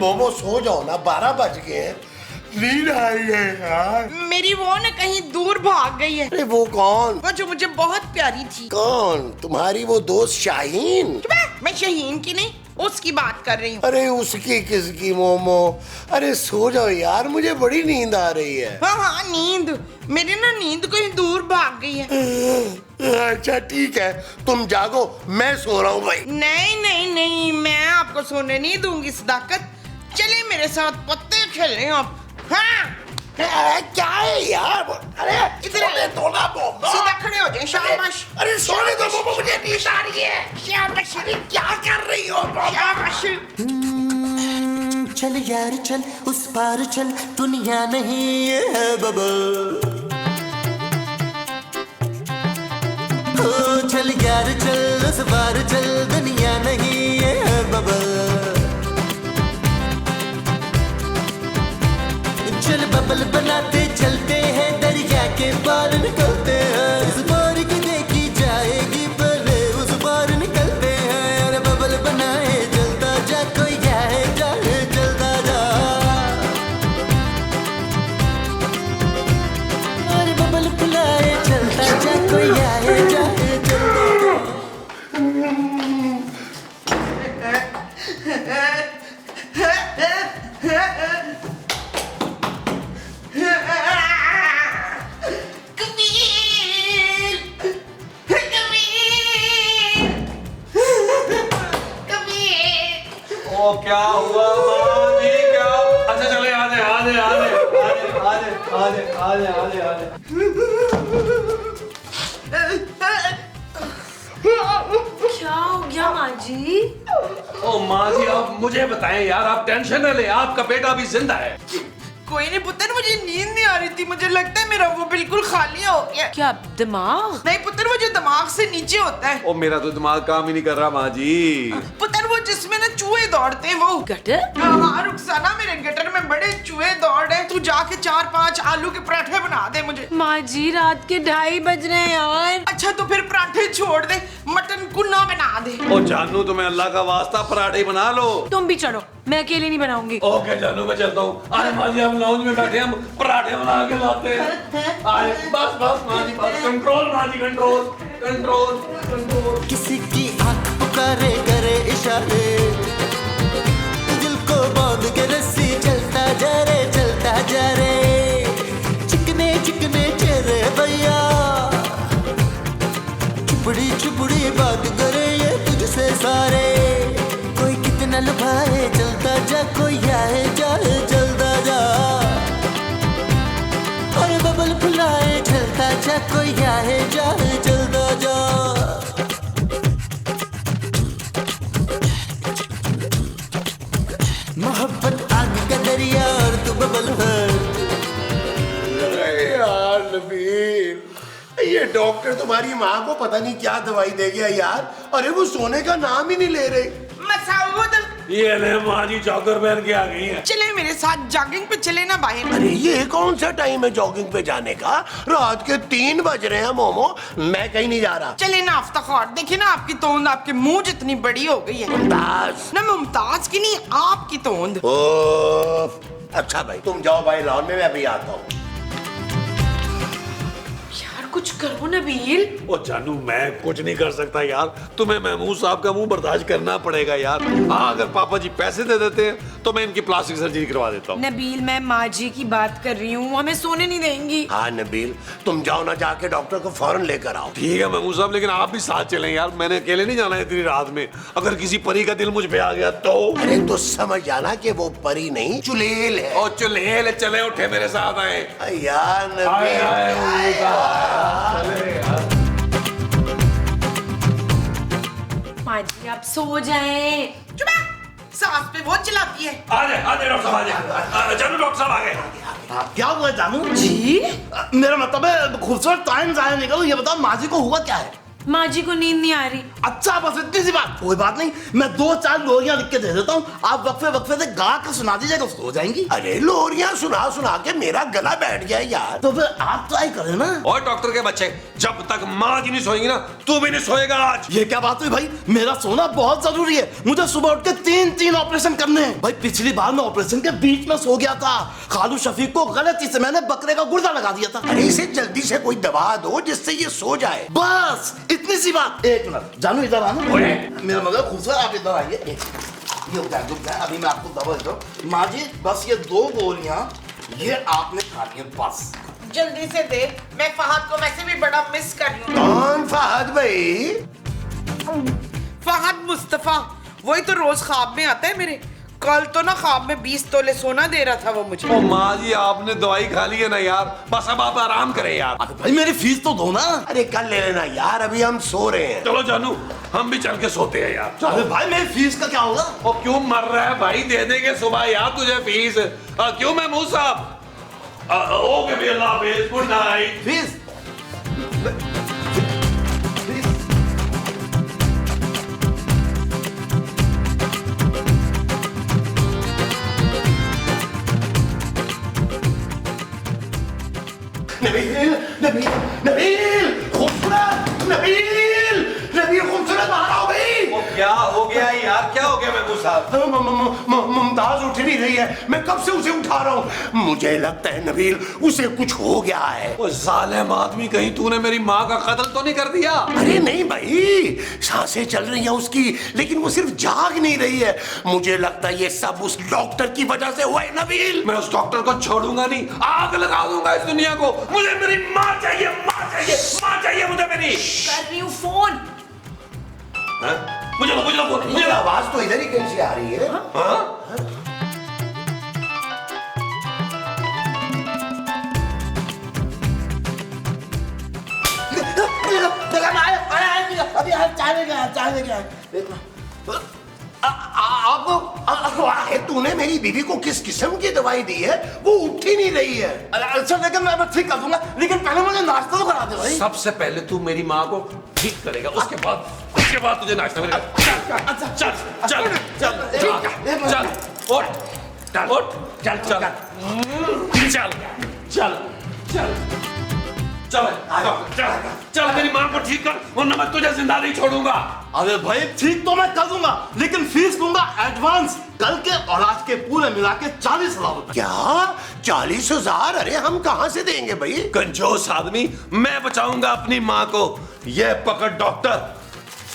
मोमो सो जाओ ना, 12 बज गए हैं, नींद आई है यार। मेरी वो ना कहीं दूर भाग गई है। अरे वो कौन? वो जो मुझे बहुत प्यारी थी। कौन? तुम्हारी वो दोस्त शाहीन? मैं शहीन की नहीं, उसकी बात कर रही हूँ। अरे उसकी किसकी मोमो? अरे सो जाओ यार, मुझे बड़ी नींद आ रही है। हाँ नींद, मेरी ना नींद कहीं दूर भाग गई है। अच्छा ठीक है, तुम जागो, मैं सो रहा हूँ भाई। नहीं नहीं नहीं, मैं आपको सोने नहीं दूंगी सदाकत। चलिए मेरे साथ पत्ते खेलें आप। हाँ क्या है यार? अरे इधर तो ना मोमो, सीधा खड़े हो जाए। शाबाश। अरे सोने दो मोमो, मुझे नींद आ रही है। शाबाश। अरे क्या कर रही हो मोमो? शाबाश। चल यार चल, उस पार चल, दुनिया नहीं है बबल। ओ चल यार चल, उस पार चल, दुनिया नहीं है बबल। चल बबल बनाते चलते हैं, दरिया के पार निकलते हैं। इस पार की देखी जाएगी, पहले उस पार निकलते हैं। अरे बबल बनाए चलता जा, कोई आए जाए चलता जा। अरे बबल बुलाए चलता जा, कोई आए जाए चलता जा। ओ क्या हुआ माँ जी, क्या? अच्छा चले, आने आने आने आने आने आने आने आने। क्या हो गया माँ जी? ओ माँ जी, आप मुझे बताएं यार, आप टेंशन न ले, आपका बेटा अभी जिंदा है। कोई नहीं पुत्र, मुझे नींद नहीं आ रही थी। मुझे लगता है मेरा वो बिल्कुल खाली हो गया। क्या दिमाग? नहीं पुत्र, वो जो दिमाग से नीचे होता है। ओ मेरा तो दिमाग काम ही नहीं कर रहा माँ जी। पुत्र वो जिसमें ना चूहे दौड़ते हैं वो। गटर? हाँ रुखसाना, मेरे गटर में बड़े चूहे दौड़ रहे हैं। तू जाके 4-5 आलू के पराठे बना दे मुझे। माँ जी रात के 2:30 बज रहे हैं यार। अच्छा तो फिर पराठे छोड़ दे, मटन कुन्ना बना दे। ओ जानू, तुम्हें अल्लाह का वास्ता पराठे ही बना लो। तुम भी चलो, मैं अकेले नहीं बनाऊंगी। ओके जानू, मैं चलता हूँ। अरे माँ जी, हम लाउंज में बैठे, हम पराठे बना के लाते हैं। अरे बस बस माँ जी, बस कंट्रोल माँ जी, कंट्रोल कंट्रोल कंट्रोल। किसी की आंख पुकारे करे इशारे, दिल को बांध के रस्सी चलता जा रे, चलता जा रे। चिकने चिकने चेहरे भैया, चुपड़ी चुपड़ी बात करे ये तुझसे सारे। कोई कितना लुभाए चलता जा, कोई आए जाए चलता जा। और बबल फुलाए चलता जा, कोई आए जाए चलता जा। मोहब्बत आग का दरिया और तू बबल है। अरे यार नबील, ये डॉक्टर तुम्हारी माँ को पता नहीं क्या दवाई दे गया यार। अरे वो सोने का नाम ही नहीं ले रहे। मसाउद, ये ले माँ जी, जॉगर पहन के आ गई है। चले मेरे साथ जॉगिंग पे, चले ना बाहर। अरे ये कौन सा टाइम है जॉगिंग पे जाने का? रात के 3 बज रहे हैं मोमो, मैं कहीं नहीं जा रहा। चले ना अफ्तार, देखिए ना आपकी तोंद आपके मुंह जितनी बड़ी हो गई है। मुमताज। ना मुमताज की नहीं, आपकी तोंद। ओह, अच्छा भाई तुम जाओ भाई लॉन में, मैं अभी आता हूँ। यार कुछ करो नबील। ओ जानू, मैं कुछ नहीं कर सकता यार, तुम्हें महमूद साहब का मुंह बर्दाश्त करना पड़ेगा यार। हाँ, अगर पापा जी पैसे दे देते हैं तो मैं इनकी प्लास्टिक सर्जरी करवा देता हूँ। नबील मैं माँ जी की बात कर रही हूँ, हमें सोने नहीं देंगी। हाँ नबील, तुम जाओ ना, जाके डॉक्टर को फौरन लेकर आओ। ठीक है महमूद साहब, लेकिन आप भी साथ चलें यार, मैंने अकेले नहीं जाना है इतनी रात में। अगर किसी परी का दिल मुझ पे आ गया तो? अरे तो समझ जाना कि वो परी नहीं चुड़ैल है। ओ चुलेल, चले उठे मेरे साथ आए। यार माँ जी आप सो जाएं। चुप है, सांस पे वो चलाती है। आजे आजे डॉक्टर साहब, आजे जानू, डॉक्टर साहब आ गए। क्या हुआ जानू जी? मेरा मतलब है खूबसूरत टाइम जाया नहीं करो। ये बताओ माँ जी को हुआ क्या है? माँ जी को नींद नहीं आ रही। अच्छा बस इतनी सी बात, कोई बात नहीं, मैं 2-4 लोरियां लिख के दे देता हूँ, आप वक्फे वक्फे से गा कर सुना दीजिएगा, सो जाएंगी। अरे लोरियां सुना सुना के मेरा गला बैठ गया यार। तो फिर आप ट्राई करें ना। और डॉक्टर के बच्चे, जब तक माँ जी नहीं सोएंगी ना, तू भी नहीं सोएगा आज। ये क्या बात हुई भाई, मेरा सोना बहुत जरूरी है, मुझे सुबह उठ के 3 ऑपरेशन करने हैं। भाई पिछली बार मैं ऑपरेशन के बीच में सो गया था, खालू शफीक को गलती से मैंने बकरे का गुर्दा लगा दिया था। अरे इसे जल्दी से कोई दवा दो जिससे ये सो जाए। बस इतनी सी बात। एक मिनट जानू, इधर आना। मेरा मगर खूबसूरत, आप इधर आइए। ये रुक जाए, अभी मैं आपको दवा देता हूँ। माँ जी बस ये 2 गोलियां ये आपने खानी है बस। जल्दी से दे, मैं फहद को वैसे भी बड़ा मिस कर रही हूँ। कौन फहद भाई? फहद मुस्तफा, वही तो रोज ख्वाब में आता है मेरे। कल तो ना ख्वाब में 20 तोले सोना दे रहा था वो मुझे। ओ माँ जी, आपने दवाई खा ली है ना यार, बस अब आप आराम करें यार। अरे भाई मेरी फीस तो दो ना। अरे कल ले लेना यार, अभी हम सो रहे हैं। चलो जानू, हम भी चल के सोते हैं यार। अरे भाई मेरी फीस का क्या होगा? ओ क्यों मर रहा है भाई, दे देंगे सुबह यार तुझे फीस। क्यों महमूद साहब? ओके भी, अल्लाह हाफिज, गुड नाइट। फीस नबील, नबील, नबील, खूबसूरत, नबील, नबील खूबसूरत, बाहर आओ भाई। क्या हो गया यार, क्या हो गया महमूद साहब? मुमताज उठ नहीं रही है, मैं कब से उसे उठा रहा हूँ। मुझे लगता है नबील उसे कुछ हो गया है। ओ जालिम आदमी, कहीं तूने मेरी माँ का कत्ल तो नहीं कर दिया? अरे नहीं भाई, सांसें चल रही हैं उसकी, लेकिन वो सिर्फ जाग नहीं रही है। मुझे लगता है ये सब उस डॉक्टर की वजह से हुआ है नबील। मैं उस डॉक्टर को छोड़ूंगा नहीं, आग लगा दूंगा इस दुनिया को। मुझे मेरी माँ चाहिए, माँ चाहिए, माँ चाहिए मुझे मेरी। कर रही हूँ फोन। मुझे मुझे आवाज तो इधर ही कहीं से आ रही है। आपको तूने मेरी बीवी को किस किस्म की दवाई दी है? वो उठ ही नहीं रही है। अच्छा लेकिन मैं ठीक कर दूंगा, लेकिन पहले मुझे नाश्ता तो करा दे भाई। सबसे पहले तू मेरी माँ को ठीक करेगा, उसके बाद तुझे नाश्ता मिलेगा। चल चल चल चल चल, उठ चल चल चल चल चल चल चल चल, मेरी माँ को ठीक कर, वरना मैं तुझे जिंदा नहीं छोड़ूंगा। अरे भाई ठीक तो मैं कर दूंगा, लेकिन फीस दूंगा एडवांस, कल के और आज के पूरे मिला के 40,000 रुपए। क्या 40,000? अरे हम कहाँ से देंगे भाई? कंजूस आदमी, मैं बचाऊंगा अपनी माँ को। ये पकड़ डॉक्टर,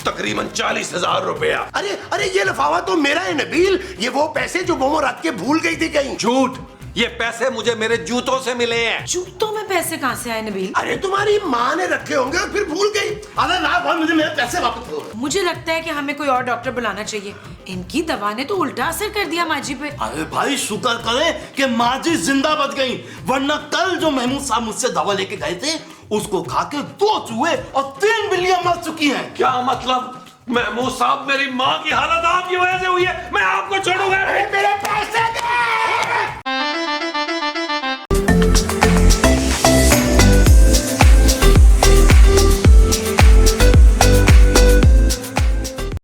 तकरीबन 40,000 रुपया। अरे अरे ये लिफाफा तो मेरा है नबील, ये वो पैसे जो वो रख के भूल गई थी कहीं। झूठ, ये पैसे मुझे मेरे जूतों से मिले हैं। जूतों में पैसे कहाँ से आए नबील? अरे तुम्हारी माँ ने रखे होंगे और फिर भूल गई। अरे ना भाई, मुझे मेरे पैसे वापस दो। मुझे लगता है कि हमें कोई और डॉक्टर बुलाना चाहिए। इनकी दवा ने तो उल्टा असर कर दिया माँ जी पे। अरे भाई शुक्र करें कि माँ जी जिंदा बच गई, वरना कल जो महमूद साहब मुझसे दवा लेके गए थे उसको खा के 2 चूहे और 3 बिल्लियां मर चुकी हैं। क्या मतलब? महमूद साहब, मेरी माँ की हालत आपकी वजह से हुई है, मैं आपको छोड़ूंगा नहीं। मेरे पैसे दे।